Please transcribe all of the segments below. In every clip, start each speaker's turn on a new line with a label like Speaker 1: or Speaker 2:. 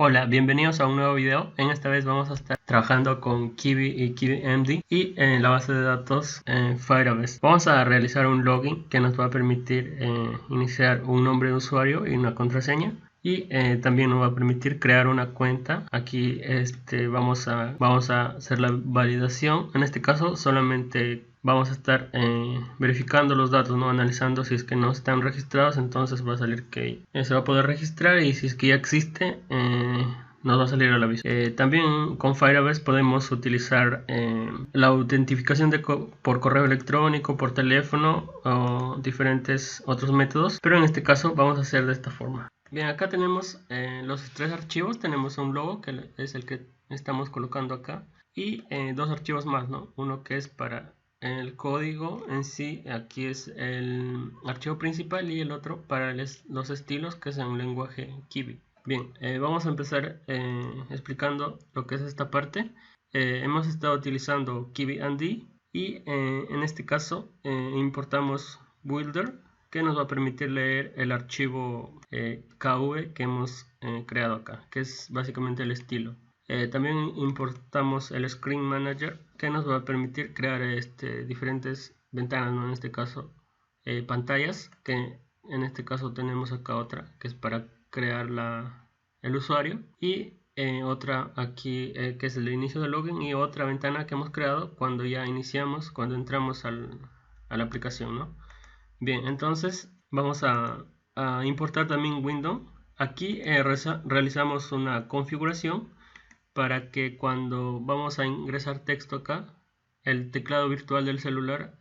Speaker 1: Hola, bienvenidos a un nuevo video. En esta vez vamos a estar trabajando con Kivy y KiwiMD y en la base de datos Firebase. Vamos a realizar un login que nos va a permitir iniciar un nombre de usuario y una contraseña. Y también nos va a permitir crear una cuenta. Aquí vamos a hacer la validación. En este caso solamente vamos a estar verificando los datos, ¿no? Analizando si es que no están registrados. Entonces va a salir que se va a poder registrar, y si es que ya existe nos va a salir al aviso. También con Firebase podemos utilizar la autentificación por correo electrónico, por teléfono o diferentes otros métodos, pero en este caso vamos a hacer de esta forma. Bien, acá tenemos los tres archivos. Tenemos un logo, que es el que estamos colocando acá, y dos archivos más, ¿no? Uno que es para el código en sí, aquí es el archivo principal, y el otro para los estilos, que es en lenguaje Kivy. Bien, vamos a empezar explicando lo que es esta parte. Hemos estado utilizando KiwiMD y en este caso importamos Builder, que nos va a permitir leer el archivo KV que hemos creado acá, que es básicamente el estilo. También importamos el Screen Manager, que nos va a permitir crear diferentes ventanas, ¿no? En este caso pantallas, que en este caso tenemos acá otra que es para crear el usuario, y otra aquí que es el inicio del login, y otra ventana que hemos creado cuando ya iniciamos, cuando entramos a la aplicación, ¿no? Bien, entonces vamos a importar también Windows. Aquí realizamos una configuración para que cuando vamos a ingresar texto acá, el teclado virtual del celular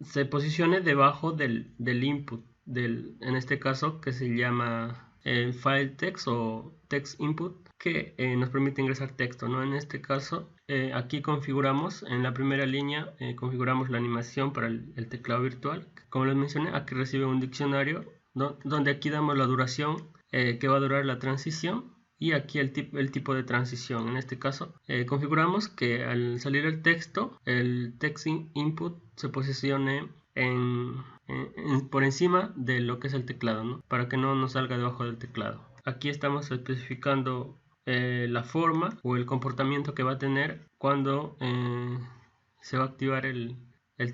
Speaker 1: se posicione debajo del input, en este caso que se llama file text o text input, que nos permite ingresar texto, ¿no? En este caso aquí configuramos en la primera línea, configuramos la animación para el teclado virtual. Como les mencioné, aquí recibe un diccionario donde aquí damos la duración que va a durar la transición, y aquí el tipo de transición. En este caso configuramos que al salir el text input se posicione por encima de lo que es el teclado, ¿no? Para que no nos salga debajo del teclado. Aquí estamos especificando la forma o el comportamiento que va a tener cuando se va a activar el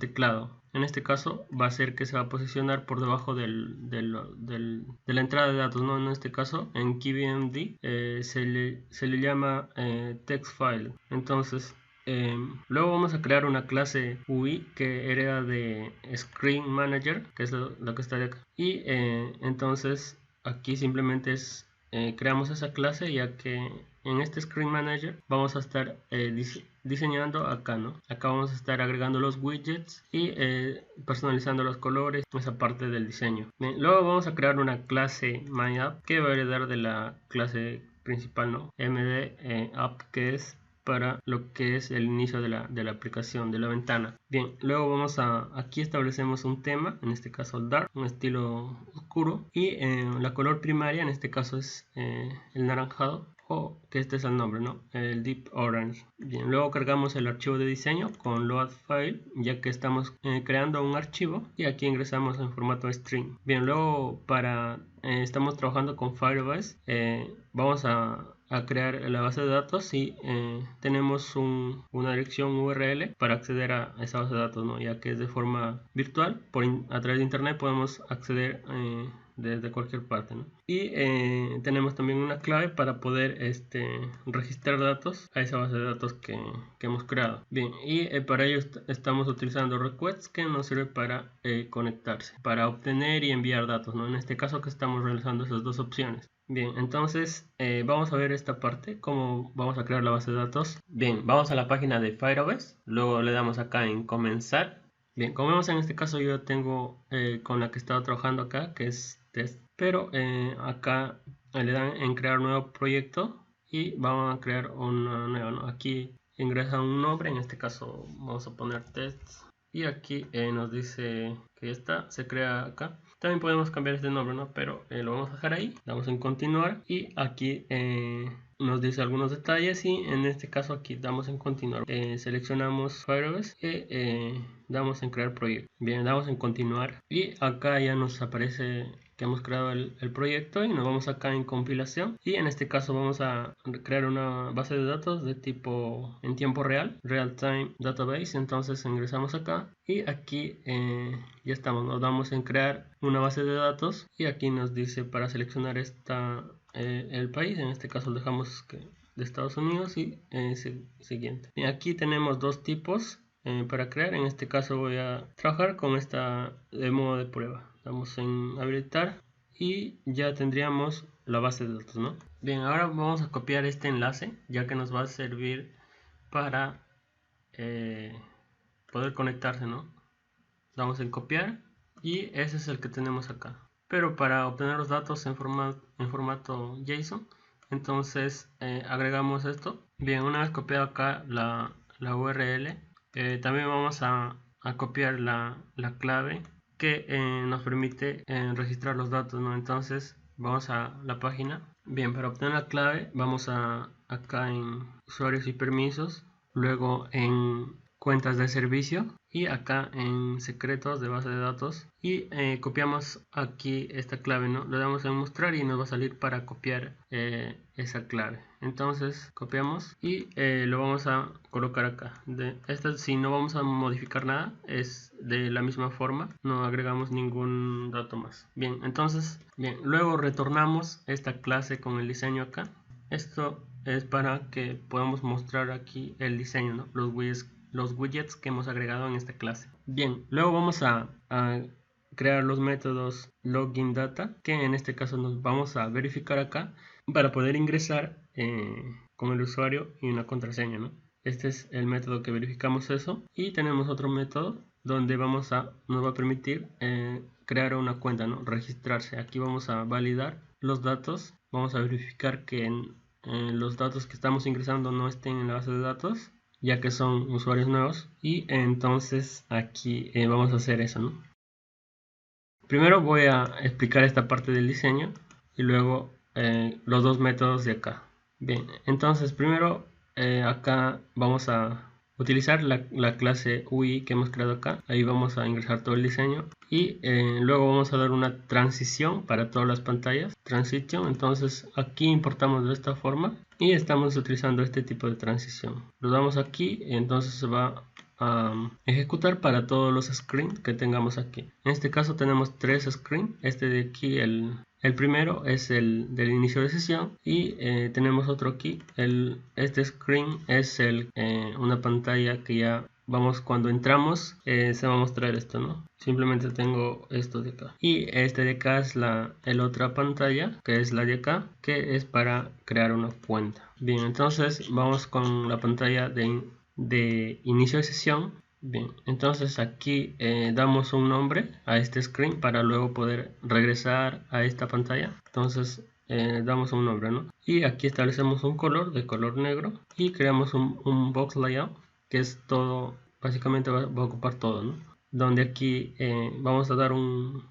Speaker 1: teclado. En este caso va a ser que se va a posicionar por debajo de la entrada de datos, ¿no? En este caso en KiwiMD se le llama text file. Entonces luego vamos a crear una clase UI que hereda de Screen Manager, que es lo que está de acá, y entonces aquí simplemente creamos esa clase, ya que en este Screen Manager vamos a estar diseñando acá, ¿no? Acá vamos a estar agregando los widgets y personalizando los colores, esa parte del diseño. Bien, luego vamos a crear una clase MyApp que va a heredar de la clase principal, ¿no? MD app, que es para lo que es el inicio de la aplicación, de la ventana. Bien, luego aquí establecemos un tema, en este caso dark, un estilo oscuro, y la color primaria en este caso es el naranjado, o que este es el nombre, ¿no? El deep orange. Bien, luego cargamos el archivo de diseño con load file, ya que estamos creando un archivo, y aquí ingresamos en formato string. Bien, luego estamos trabajando con Firebase. Vamos a crear la base de datos, y tenemos una dirección URL para acceder a esa base de datos, ¿no? Ya que es de forma virtual, a través de internet podemos acceder desde cualquier parte, ¿no? Y tenemos también una clave para poder registrar datos a esa base de datos que hemos creado. Bien, y para ello estamos utilizando requests, que nos sirve para conectarse, para obtener y enviar datos, ¿no? En este caso que estamos realizando esas dos opciones. Bien, entonces vamos a ver esta parte, cómo vamos a crear la base de datos. Bien, vamos a la página de Firebase, luego le damos acá en comenzar. Bien, como vemos en este caso yo tengo con la que he estado trabajando acá, que es test, pero acá le dan en crear nuevo proyecto y vamos a crear una nueva, ¿no? Aquí ingresa un nombre, en este caso vamos a poner test, y aquí nos dice que ya está, se crea acá. También podemos cambiar este nombre, ¿no? Pero lo vamos a dejar ahí, damos en continuar, y aquí nos dice algunos detalles, y en este caso aquí damos en continuar. Seleccionamos Firebase y damos en crear proyecto. Bien, damos en continuar, y acá ya nos aparece que hemos creado el proyecto, y nos vamos acá en compilación, y en este caso vamos a crear una base de datos de tipo en tiempo real, real time database. Entonces ingresamos acá y aquí ya estamos, nos damos en crear una base de datos, y aquí nos dice para seleccionar el país, en este caso lo dejamos de Estados Unidos, y siguiente. Y aquí tenemos dos tipos para crear. En este caso voy a trabajar con esta de modo de prueba. Damos en habilitar y ya tendríamos la base de datos, ¿no? Bien, ahora vamos a copiar este enlace, ya que nos va a servir para poder conectarse, ¿no? Damos en copiar y ese es el que tenemos acá. Pero para obtener los datos en formato JSON, entonces agregamos esto. Bien, una vez copiado acá la URL, también vamos a copiar la clave que nos permite registrar los datos, ¿no? Entonces vamos a la página. Bien, para obtener la clave vamos acá en usuarios y permisos, luego en cuentas de servicio y acá en secretos de base de datos, y copiamos aquí esta clave, ¿no? Le damos en mostrar y nos va a salir para copiar esa clave. Entonces copiamos y lo vamos a colocar acá. Si no vamos a modificar nada, es de la misma forma, no agregamos ningún dato más. Bien, entonces luego retornamos esta clase con el diseño acá. Esto es para que podamos mostrar aquí el diseño, ¿no? Los widgets que hemos agregado en esta clase. Bien, luego vamos a crear los métodos login data, que en este caso nos vamos a verificar acá para poder ingresar con el usuario y una contraseña, ¿no? Este es el método que verificamos eso, y tenemos otro método donde nos va a permitir crear una cuenta, ¿no? Registrarse. Aquí vamos a validar los datos, vamos a verificar que los datos que estamos ingresando no estén en la base de datos, ya que son usuarios nuevos, y entonces aquí vamos a hacer eso, ¿no? Primero voy a explicar esta parte del diseño y luego los dos métodos de acá. Bien, entonces primero acá vamos a utilizar la clase UI que hemos creado acá. Ahí vamos a ingresar todo el diseño y luego vamos a dar una transición para todas las pantallas, transition. Entonces aquí importamos de esta forma y estamos utilizando este tipo de transición. Lo damos aquí y entonces se va a ejecutar para todos los screens que tengamos aquí. En este caso tenemos 3 screens. Este de aquí, el primero es el del inicio de sesión, y tenemos otro aquí. Este screen es una pantalla que ya cuando entramos se va a mostrar esto, ¿no? Simplemente tengo esto de acá, y este de acá es la otra pantalla, que es la de acá, que es para crear una cuenta. Bien, entonces vamos con la pantalla de inicio de sesión. Bien, entonces aquí damos un nombre a este screen para luego poder regresar a esta pantalla. Entonces damos un nombre, ¿no? Y aquí establecemos un color de color negro y creamos un box layout, que es todo, básicamente va a ocupar todo, ¿no? Donde aquí vamos a dar un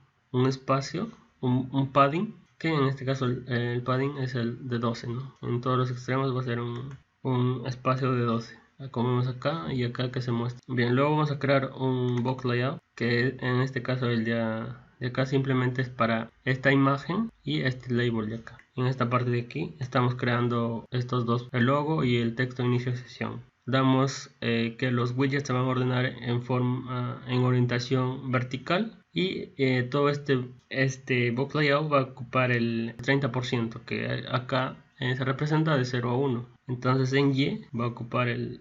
Speaker 1: espacio, un padding, que en este caso el padding es el de 12, ¿no? En todos los extremos va a ser un espacio de 12, como vemos acá y acá que se muestra. Bien, luego vamos a crear un box layout, que en este caso el de acá simplemente es para esta imagen y este label de acá. En esta parte de aquí estamos creando estos dos, el logo y el texto de inicio de sesión. Damos que los widgets se van a ordenar en orientación vertical, y todo este box layout va a ocupar el 30%, que acá se representa de 0 a 1. Entonces en Y va a ocupar el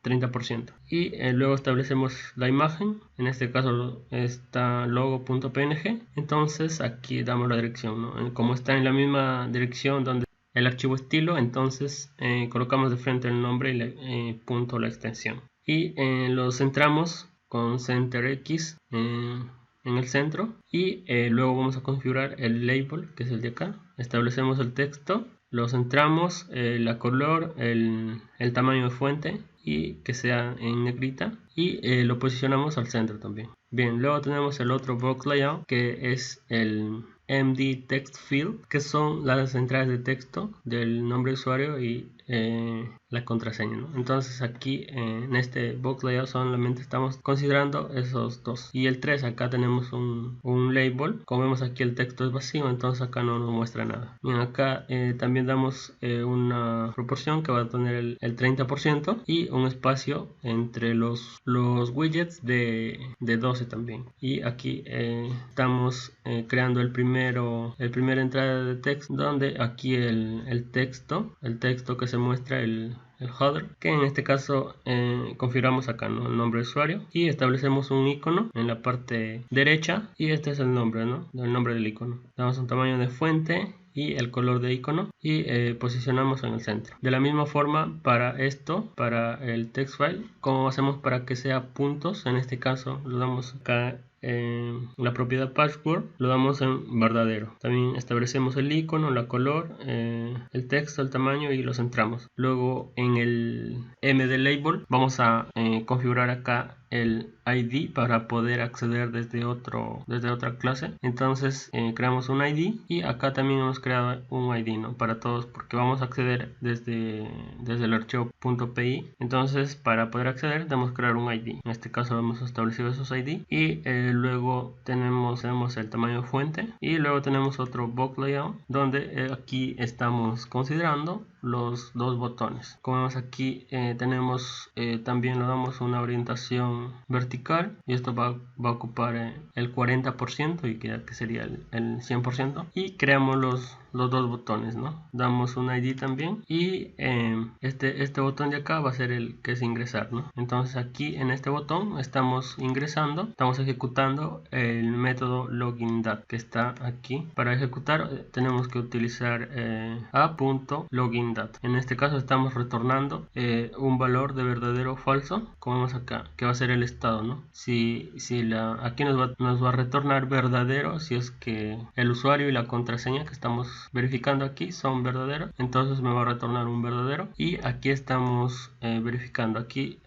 Speaker 1: 30%. Y luego establecemos la imagen, en este caso está logo.png. entonces aquí damos la dirección, ¿no? Como está en la misma dirección donde el archivo estilo, entonces colocamos de frente el nombre y punto la extensión, y lo centramos con center X en el centro, y luego vamos a configurar el label, que es el de acá. Establecemos el texto, lo centramos, la color, el tamaño de fuente, y que sea en negrita, y lo posicionamos al centro también. Bien, luego tenemos el otro box layout, que es el MD Text Field, que son las entradas de texto del nombre de usuario y la contraseña, ¿no? Entonces aquí en este box layout solamente estamos considerando esos dos. Y el 3, acá tenemos un label. Como vemos aquí el texto es vacío, entonces acá no nos muestra nada. Bien, acá también damos una proporción que va a tener el 30% y un espacio entre los widgets de 12 también. Y aquí estamos creando la primera entrada de texto, donde aquí el texto que se muestra el header, que en este caso configuramos acá, ¿no? El nombre de usuario, y establecemos un icono en la parte derecha y este es el nombre, ¿no? El nombre del icono. Damos un tamaño de fuente y el color de icono y posicionamos en el centro. De la misma forma para esto, para el text file, como hacemos para que sea puntos, en este caso lo damos acá en la propiedad password, lo damos en verdadero. También establecemos el icono, la color, el texto, el tamaño y lo centramos. Luego en el MD label vamos a configurar acá el ID para poder acceder desde otra clase. Entonces creamos un ID y acá también hemos creado un ID, ¿no? Para todos, porque vamos a acceder desde el archivo .pi. Entonces para poder acceder debemos crear un ID. En este caso hemos establecido esos ID y luego tenemos el tamaño fuente y luego tenemos otro box layout donde aquí estamos considerando los dos botones. Como vemos aquí tenemos también le damos una orientación vertical y esto va a ocupar el 40% y que sería el 100% y creamos los dos botones, ¿no? Damos un ID también y este botón de acá va a ser el que es ingresar, ¿no? Entonces aquí en este botón estamos ingresando, estamos ejecutando el método login.dat que está aquí. Para ejecutar tenemos que utilizar a.login.dat. En este caso estamos retornando un valor de verdadero o falso, como vemos acá, que va a ser el estado, ¿no? Aquí nos va a retornar verdadero si es que el usuario y la contraseña que estamos verificando aquí son verdaderos, entonces me va a retornar un verdadero. Y aquí estamos verificando aquí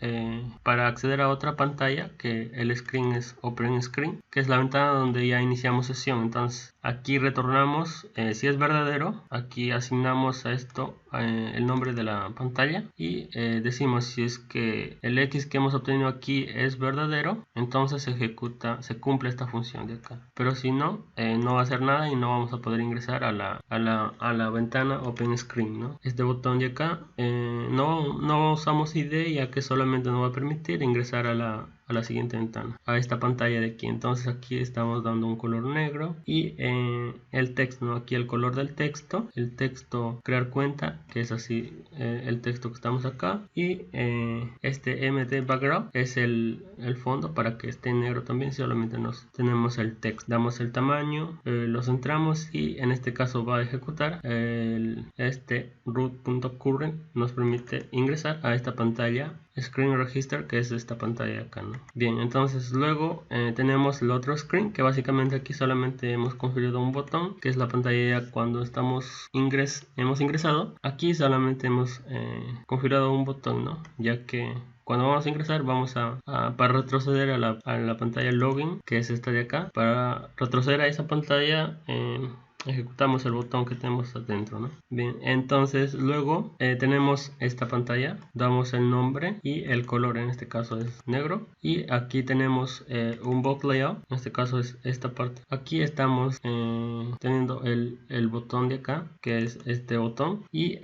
Speaker 1: para acceder a otra pantalla, que el screen es Open Screen, que es la ventana donde ya iniciamos sesión. Entonces aquí retornamos si es verdadero, aquí asignamos a esto el nombre de la pantalla y decimos si es que el X que hemos obtenido aquí es verdadero, entonces se cumple esta función de acá. Pero si no, no va a hacer nada y no vamos a poder ingresar a la ventana Open Screen, ¿no? Este botón de acá no usamos ID, ya que solamente nos va a permitir ingresar a la siguiente ventana, a esta pantalla de aquí. Entonces aquí estamos dando un color negro y el texto, ¿no? Aquí el color del texto, el texto crear cuenta, que es así el texto que estamos acá, y este MD background es el fondo para que esté en negro también, solamente tenemos el texto. Damos el tamaño, lo centramos y en este caso va a ejecutar este root.current, nos permite ingresar a esta pantalla Screen Register, que es esta pantalla de acá, ¿no? Bien, entonces luego tenemos el otro screen, que básicamente aquí solamente hemos configurado un botón, que es la pantalla ya cuando hemos ingresado. Aquí solamente hemos configurado un botón, ¿no? Ya que cuando vamos a ingresar vamos para retroceder a la pantalla login, que es esta de acá. Para retroceder a esa pantalla ejecutamos el botón que tenemos adentro, ¿no? Bien, entonces luego tenemos esta pantalla, damos el nombre y el color, en este caso es negro, y aquí tenemos un box layout, en este caso es esta parte. Aquí estamos teniendo el botón de acá, que es este botón, y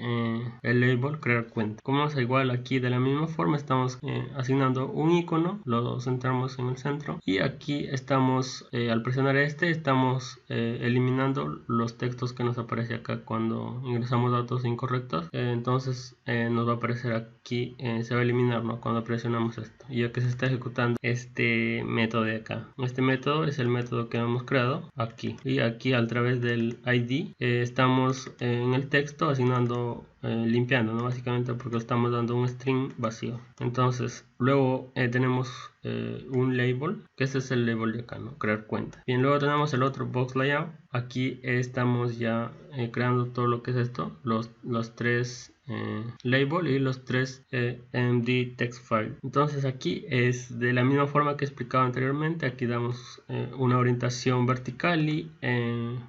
Speaker 1: el label crear cuenta. Como es igual aquí, de la misma forma estamos asignando un icono, lo centramos en el centro, y aquí estamos al presionar estamos eliminando los textos que nos aparece acá cuando ingresamos datos incorrectos. Entonces nos va a aparecer aquí, se va a eliminar, ¿no? Cuando presionamos esto, ya que se está ejecutando este método de acá. Este método es el método que hemos creado aquí, y aquí a través del ID estamos en el texto asignando limpiando, ¿no? Básicamente porque estamos dando un string vacío. Entonces luego tenemos un label, que ese es el label de acá, ¿no? Crear cuenta. Bien, luego tenemos el otro box layout. Aquí estamos ya creando todo lo que es esto, los tres label y los 3 MD text file. Entonces aquí es de la misma forma que he explicado anteriormente. Aquí damos una orientación vertical y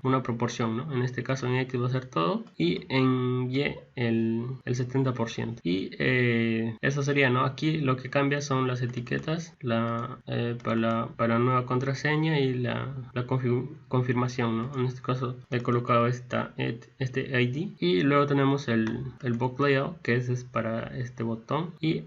Speaker 1: una proporción, ¿no? En este caso en X va a ser todo y en Y el 70%. Y eso sería, ¿no? Aquí lo que cambia son las etiquetas para nueva contraseña y la confirmación, ¿no? En este caso he colocado este ID y luego tenemos el box layout, que es para este botón, y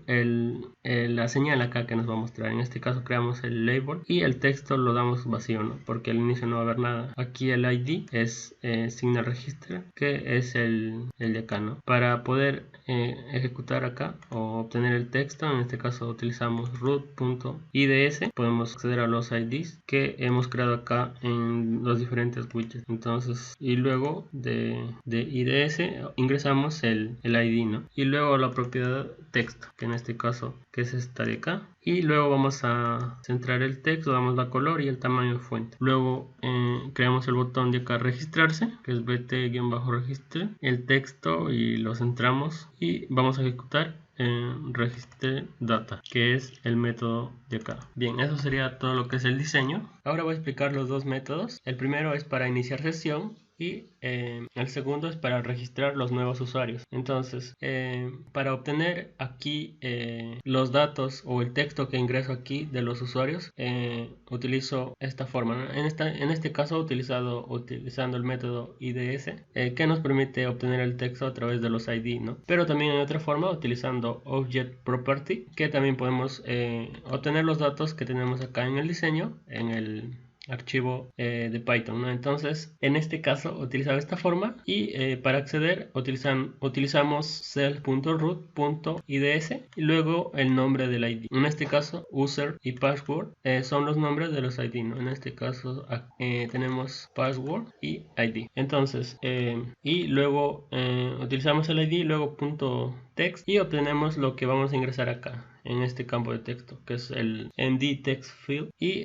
Speaker 1: la señal acá que nos va a mostrar. En este caso creamos el label y el texto lo damos vacío, ¿no? Porque al inicio no va a haber nada. Aquí el ID es signal register, que es el de acá, ¿no? Para poder ejecutar acá o obtener el texto, en este caso utilizamos root.ids. podemos acceder a los IDs que hemos creado acá en los diferentes widgets. Entonces, y luego de IDS ingresamos el ID, ¿no? Y luego la propiedad texto, que en este caso que es esta de acá, y luego vamos a centrar el texto, damos la color y el tamaño de fuente. Luego creamos el botón de acá registrarse, que es bt-registre, el texto, y lo centramos y vamos a ejecutar register data, que es el método de acá. Bien, eso sería todo lo que es el diseño. Ahora voy a explicar los dos métodos. El primero es para iniciar sesión y el segundo es para registrar los nuevos usuarios. Entonces, para obtener aquí los datos o el texto que ingreso aquí de los usuarios, utilizo esta forma, ¿no? En este caso utilizando el método IDS, que nos permite obtener el texto a través de los ID, ¿no? Pero también hay otra forma utilizando Object Property, que también podemos obtener los datos que tenemos acá en el diseño, en el archivo de Python, ¿no? Entonces, en este caso utilizaba esta forma y para acceder utilizamos self.root.ids y luego el nombre del ID. En este caso, user y password son los nombres de los ID, ¿no? En este caso tenemos password y ID. Entonces, y luego utilizamos el ID y luego .text y obtenemos lo que vamos a ingresar acá en este campo de texto, que es el MD text field, y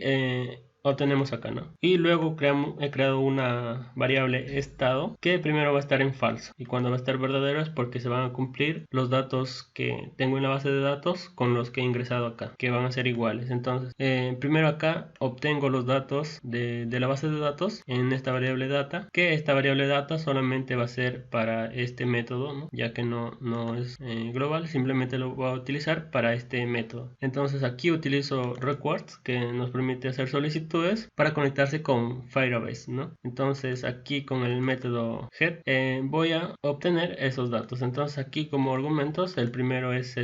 Speaker 1: obtenemos acá, ¿no? Y luego he creado una variable estado que primero va a estar en falso, y cuando va a estar verdadero es porque se van a cumplir los datos que tengo en la base de datos con los que he ingresado acá, que van a ser iguales. Entonces, primero acá obtengo los datos de la base de datos en esta variable data, que esta variable data solamente va a ser para este método, ¿no? Ya que no es global, simplemente lo voy a utilizar para este método. Entonces aquí utilizo requests, que nos permite hacer solicitudes para conectarse con Firebase, ¿no? Entonces aquí con el método head voy a obtener esos datos. Entonces aquí como argumentos, el primero es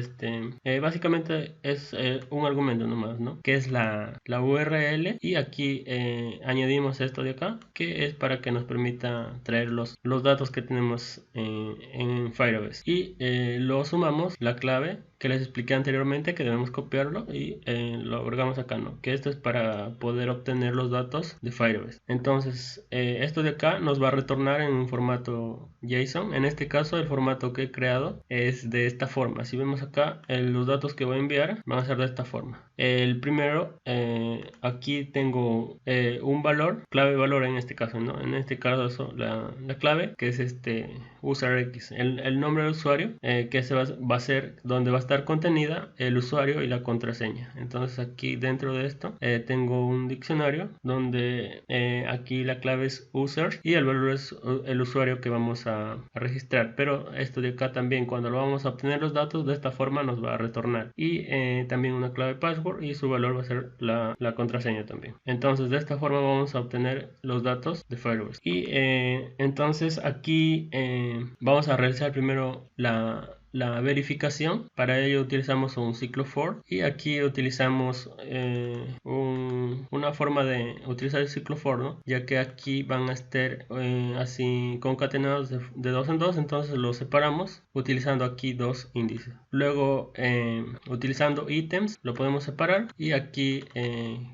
Speaker 1: básicamente es un argumento nomás, ¿no? Que es la URL, y aquí añadimos esto de acá, que es para que nos permita traer los datos que tenemos en Firebase, y lo sumamos la clave que les expliqué anteriormente, que debemos copiarlo y lo agregamos acá, ¿no? Que esto es para poder obtener los datos de Firebase. Entonces, esto de acá nos va a retornar en un formato JSON. En este caso, el formato que he creado es de esta forma. Si vemos acá, los datos que voy a enviar van a ser de esta forma. El primero, aquí tengo un valor, clave valor en este caso, ¿no? En este caso, la clave, que es userx, el nombre del usuario, que va a ser donde va a estar contenida el usuario y la contraseña. Entonces aquí dentro de esto tengo un diccionario donde aquí la clave es user y el valor es el usuario que vamos a registrar. Pero esto de acá también, cuando lo vamos a obtener los datos de esta forma, nos va a retornar, y también una clave password, y su valor va a ser la contraseña también. Entonces de esta forma vamos a obtener los datos de Firebase. Y entonces aquí vamos a realizar primero la verificación. Para ello utilizamos un ciclo for, y aquí utilizamos una forma de utilizar el ciclo for, ¿no? Ya que aquí van a estar así concatenados de dos en dos, entonces los separamos utilizando aquí dos índices. Luego utilizando ítems lo podemos separar, y aquí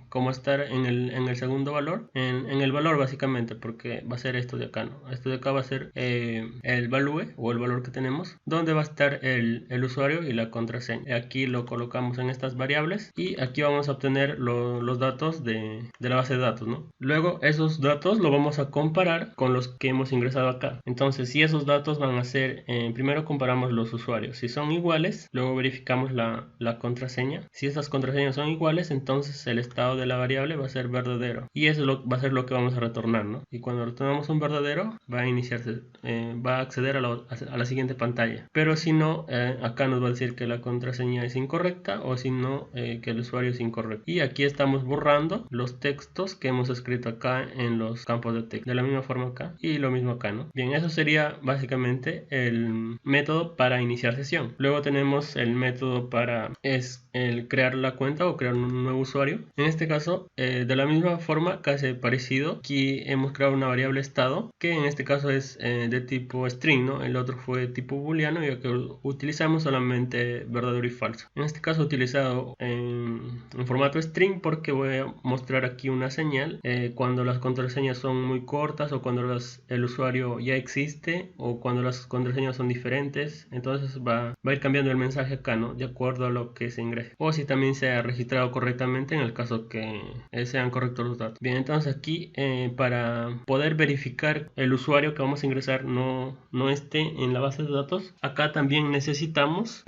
Speaker 1: como estar en el segundo valor, en el valor básicamente, porque va a ser esto de acá, ¿no? Esto de acá va a ser el value o el valor que tenemos, donde va a estar insertar el usuario y la contraseña. Aquí lo colocamos en estas variables y aquí vamos a obtener los datos de la base de datos, ¿no? Luego esos datos lo vamos a comparar con los que hemos ingresado acá. Entonces, si esos datos van a ser, primero comparamos los usuarios. Si son iguales, luego verificamos la contraseña. Si estas contraseñas son iguales, entonces el estado de la variable va a ser verdadero. Y eso va a ser lo que vamos a retornar, ¿no? Y cuando retornamos un verdadero, va a iniciarse, va a acceder a la siguiente pantalla. Pero si no, acá nos va a decir que la contraseña es incorrecta o si no, que el usuario es incorrecto. Y aquí estamos borrando los textos que hemos escrito acá en los campos de texto. De la misma forma acá y lo mismo acá, ¿no? Bien, eso sería básicamente el método para iniciar sesión. Luego tenemos el método para el crear la cuenta o crear un nuevo usuario. En este caso, de la misma forma, casi parecido, aquí hemos creado una variable estado que en este caso es de tipo string, ¿no? El otro fue tipo booleano y aquí utilizamos solamente verdadero y falso. En este caso he utilizado en formato string porque voy a mostrar aquí una señal cuando las contraseñas son muy cortas o cuando el usuario ya existe o cuando las contraseñas son diferentes. Entonces va a ir cambiando el mensaje acá, ¿no? De acuerdo a lo que se ingrese. O si también se ha registrado correctamente en el caso que sean correctos los datos. Bien, entonces aquí para poder verificar el usuario que vamos a ingresar no esté en la base de datos, acá también necesitamos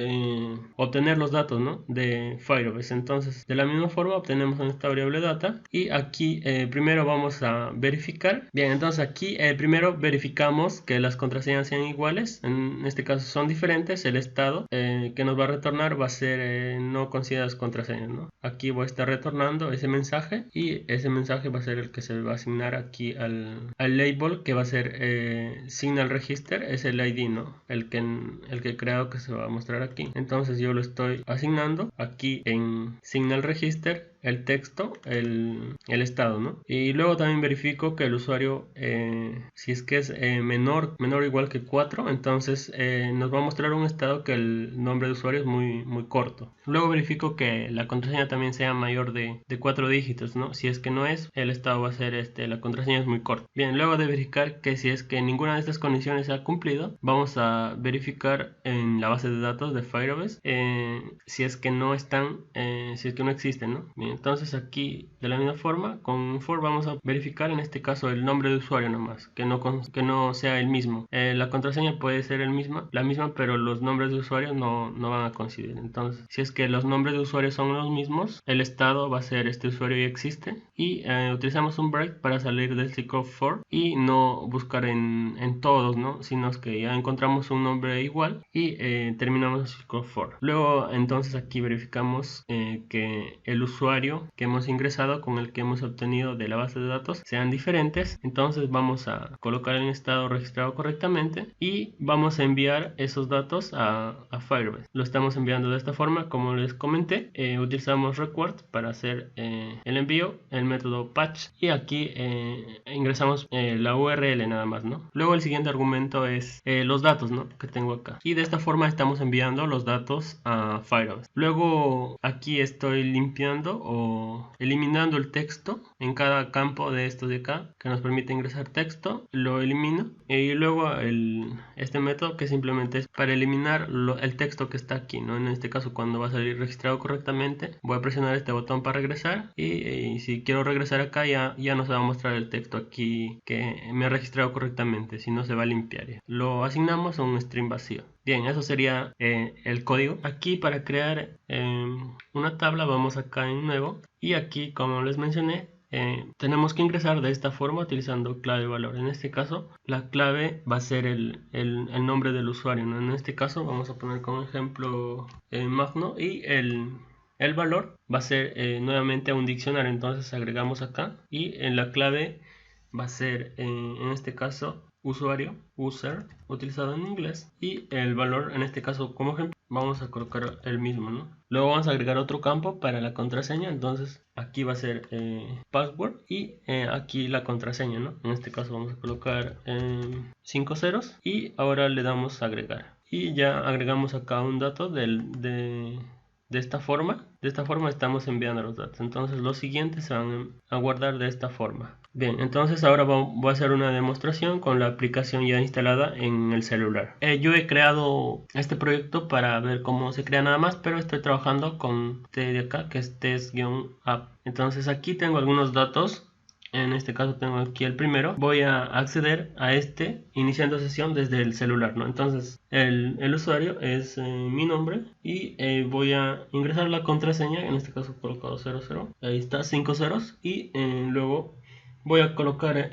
Speaker 1: obtener los datos, ¿no? De Firebase. Entonces de la misma forma obtenemos en esta variable data y aquí primero vamos a verificar. Bien, entonces aquí primero verificamos que las contraseñas sean iguales, en este caso son diferentes. El estado que nos va a retornar va a ser no consideradas contraseñas, ¿no? Aquí voy a estar retornando ese mensaje y ese mensaje va a ser el que se va a asignar aquí al label que va a ser signal register, es el ID, ¿no? El que he creado que se va a mostrar aquí. Entonces yo lo estoy asignando aquí en signal register el texto, el estado, ¿no? Y luego también verifico que el usuario, si es que es menor o igual que 4, entonces nos va a mostrar un estado que el nombre de usuario es muy corto. Luego verifico que la contraseña también sea mayor de 4 dígitos, ¿no? Si es que no es, el estado va a ser la contraseña es muy corta. Bien, luego de verificar que si es que ninguna de estas condiciones se ha cumplido, vamos a verificar en la base de datos de Firebase si es que no están, si es que no existen, ¿no? Bien, entonces aquí de la misma forma con for vamos a verificar en este caso el nombre de usuario nomás, que no sea el mismo. La contraseña puede ser la misma, pero los nombres de usuarios no van a coincidir. Entonces, si es que los nombres de usuarios son los mismos, el estado va a ser este usuario ya existe y utilizamos un break para salir del ciclo for y no buscar en todos, ¿no? Sino que ya encontramos un nombre igual y terminamos el ciclo for. Luego entonces aquí verificamos que el usuario que hemos ingresado con el que hemos obtenido de la base de datos sean diferentes. Entonces vamos a colocar el estado registrado correctamente y vamos a enviar esos datos a Firebase. Lo estamos enviando de esta forma, como les comenté. Utilizamos record para hacer el envío, el método patch y aquí ingresamos la URL nada más, ¿no? Luego el siguiente argumento es los datos, ¿no? Que tengo acá y de esta forma estamos enviando los datos a Firebase. Luego aquí estoy limpiando o eliminando el texto en cada campo de estos de acá que nos permite ingresar texto, lo elimino y luego este método que simplemente es para eliminar el texto que está aquí, ¿no? En este caso cuando va a salir registrado correctamente voy a presionar este botón para regresar y si quiero regresar acá ya no se va a mostrar el texto aquí que me ha registrado correctamente, sino se va a limpiar. Lo asignamos a un string vacío. Bien, eso sería el código. Aquí para crear una tabla vamos acá en nuevo y aquí como les mencioné tenemos que ingresar de esta forma utilizando clave valor. En este caso la clave va a ser el nombre del usuario, ¿no? En este caso vamos a poner como ejemplo Magno y el valor va a ser nuevamente un diccionario. Entonces agregamos acá y en la clave va a ser en este caso usuario, user, utilizado en inglés y el valor en este caso como ejemplo vamos a colocar el mismo, ¿no? Luego vamos a agregar otro campo para la contraseña. Entonces aquí va a ser password y aquí la contraseña, ¿no? En este caso vamos a colocar 5 ceros y ahora le damos a agregar y ya agregamos acá un dato de esta forma. De esta forma estamos enviando los datos. Entonces los siguientes se van a guardar de esta forma. Bien, entonces ahora voy a hacer una demostración con la aplicación ya instalada en el celular. Yo he creado este proyecto para ver cómo se crea nada más, pero estoy trabajando con este de acá, que es test-app. Entonces aquí tengo algunos datos. En este caso tengo aquí el primero. Voy a acceder a este iniciando sesión desde el celular, ¿no? Entonces el usuario es mi nombre y voy a ingresar la contraseña. En este caso he colocado 00. Ahí está, 5 ceros. Y luego voy a colocar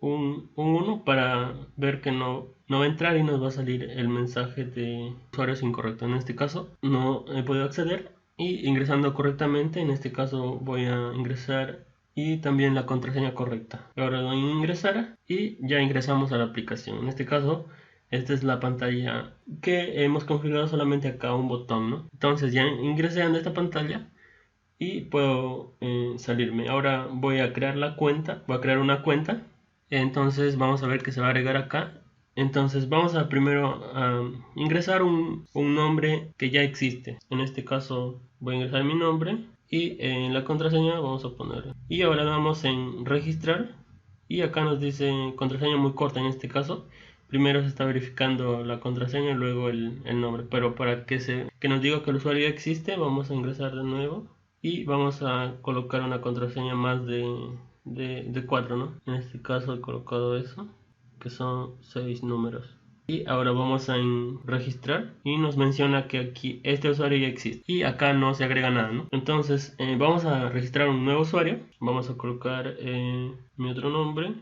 Speaker 1: un 1 para ver que no va a entrar y nos va a salir el mensaje de usuarios incorrecto. En este caso no he podido acceder y ingresando correctamente, en este caso voy a ingresar y también la contraseña correcta. Ahora doy en ingresar y ya ingresamos a la aplicación. En este caso esta es la pantalla que hemos configurado, solamente acá un botón, ¿no? Entonces ya ingresé en esta pantalla y puedo salirme. Ahora voy a crear la cuenta, voy a crear una cuenta. Entonces vamos a ver que se va a agregar acá. Entonces vamos a primero ingresar un nombre que ya existe. En este caso voy a ingresar mi nombre y en la contraseña vamos a poner. Y ahora damos en registrar y acá nos dice contraseña muy corta. En este caso primero se está verificando la contraseña y luego el nombre. Pero para que nos diga que el usuario ya existe, vamos a ingresar de nuevo y vamos a colocar una contraseña más de 4, ¿no? En este caso he colocado eso, que son 6 números. Y ahora vamos a registrar y nos menciona que aquí este usuario ya existe y acá no se agrega nada, ¿no? Entonces vamos a registrar un nuevo usuario. Vamos a colocar mi otro nombre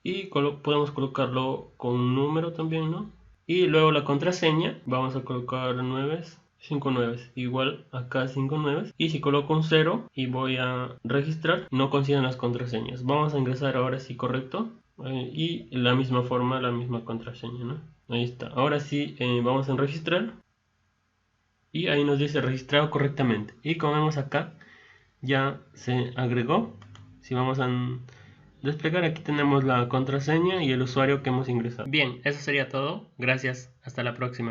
Speaker 1: y podemos colocarlo con un número también, ¿no? Y luego la contraseña vamos a colocar 5 nueves, igual acá 5 nueves, y si coloco un 0 y voy a registrar, no consiguen las contraseñas. Vamos a ingresar ahora sí correcto y la misma forma, la misma contraseña, ¿no? Ahí está. Ahora sí vamos a registrar y ahí nos dice registrado correctamente, y como vemos acá ya se agregó. Si vamos a desplegar, aquí tenemos la contraseña y el usuario que hemos ingresado. Bien, eso sería todo. Gracias. Hasta la próxima.